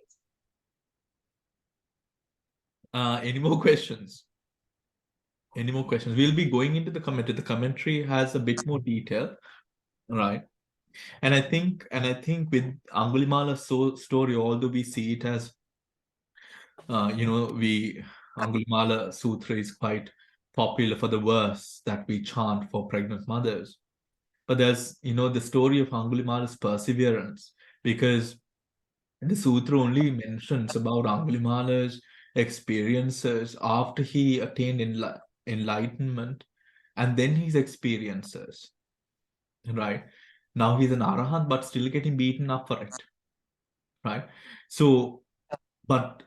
Any more questions? Any more questions? We'll be going into the commentary. The commentary has a bit more detail, right? And I think with Angulimala's story, although we see it as, Angulimala Sutra is quite popular for the verse that we chant for pregnant mothers. But there's, the story of Angulimala's perseverance, because the sutra only mentions about Angulimala's experiences after he attained enlightenment, and then his experiences, right? Now he's an arahant, but still getting beaten up for it, right? So, but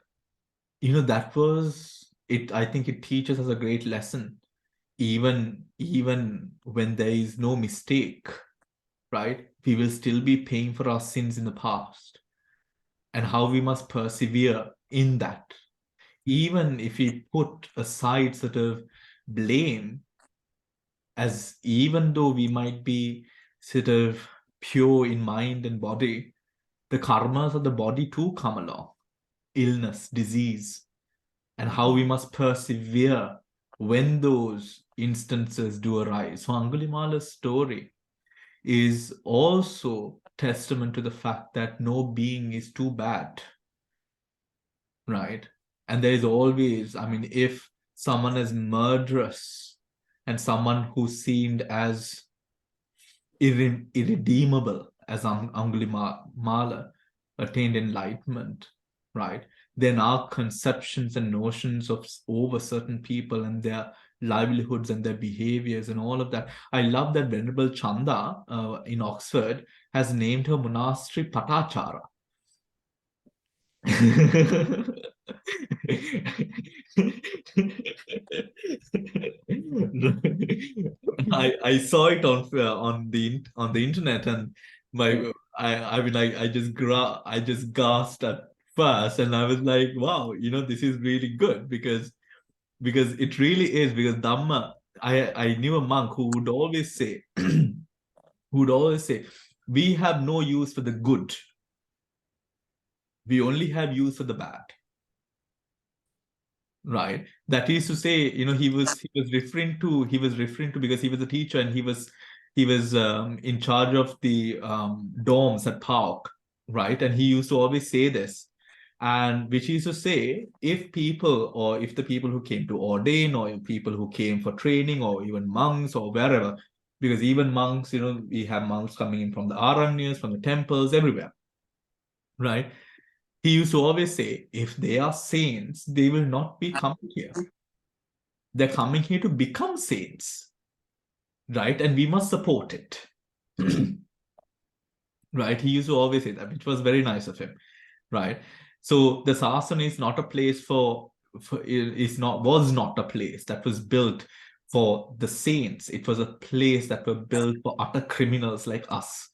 that was it. I think it teaches us a great lesson, even when there is no mistake, right? We will still be paying for our sins in the past, and how we must persevere in that. Even if we put aside sort of blame, as even though we might be sort of pure in mind and body, the karmas of the body too come along. Illness, disease, and how we must persevere when those instances do arise. So Angulimala's story is also testament to the fact that no being is too bad, right? And there is always, I mean, if someone is murderous and someone who seemed as irredeemable as Angulimala attained enlightenment, right? Then our conceptions and notions of over certain people and their livelihoods and their behaviors and all of that. I love that Venerable Chanda in Oxford has named her monastery Patachara. I saw it on the internet, and my I just gasped at first, and I was like, wow, this is really good because it really is, because Dhamma. I knew a monk who would always say we have no use for the good, we only have use for the bad. Right. That is to say, he was referring to because he was a teacher and he was in charge of the dorms at Park, right? And he used to always say this, and which is to say, if the people who came to ordain, or people who came for training, or even monks or wherever, because even monks, we have monks coming in from the Aranyas, from the temples, everywhere, right? He used to always say, if they are saints, they will not be coming here. They're coming here to become saints, right? And we must support it. Right? He used to always say that, which was very nice of him, right? So the sasana is not a place was not a place that was built for the saints. It was a place that were built for utter criminals like us.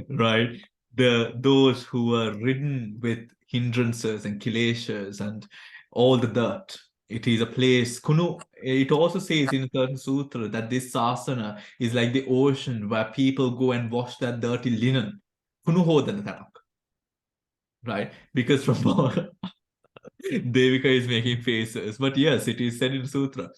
Right? Those who were ridden with hindrances and kileshas and all the dirt. It is a place. It also says in a certain sutra that this sasana is like the ocean where people go and wash their dirty linen. Right? Because from Devika is making faces, but yes, it is said in Sutra.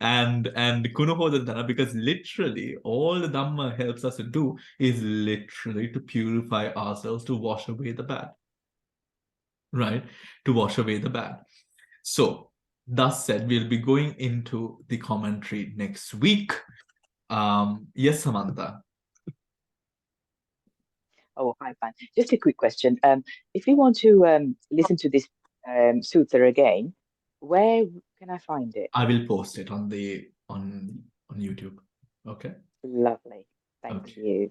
And Kunuhodana, because literally all the Dhamma helps us to do is literally to purify ourselves, to wash away the bad. Right? To wash away the bad. So, thus said, we'll be going into the commentary next week. Yes, Samantha. Oh, hi, Pan. Just a quick question. If you want to listen to this sutra again, where can I find it? I will post it on YouTube. Okay. Lovely. Thank you.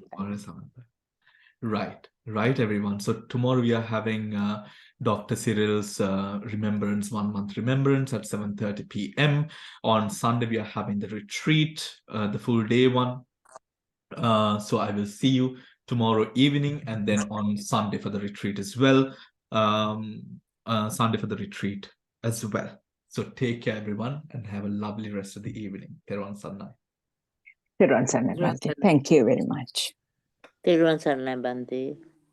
Right, everyone. So tomorrow we are having Dr. Cyril's Remembrance, 1 month remembrance at 7:30 p.m. On Sunday, we are having the retreat, the full day one. So I will see you tomorrow evening, and then on Sunday for the retreat as well. Sunday for the retreat as well. So take care, everyone, and have a lovely rest of the evening. Thank you very much. Thank you very much.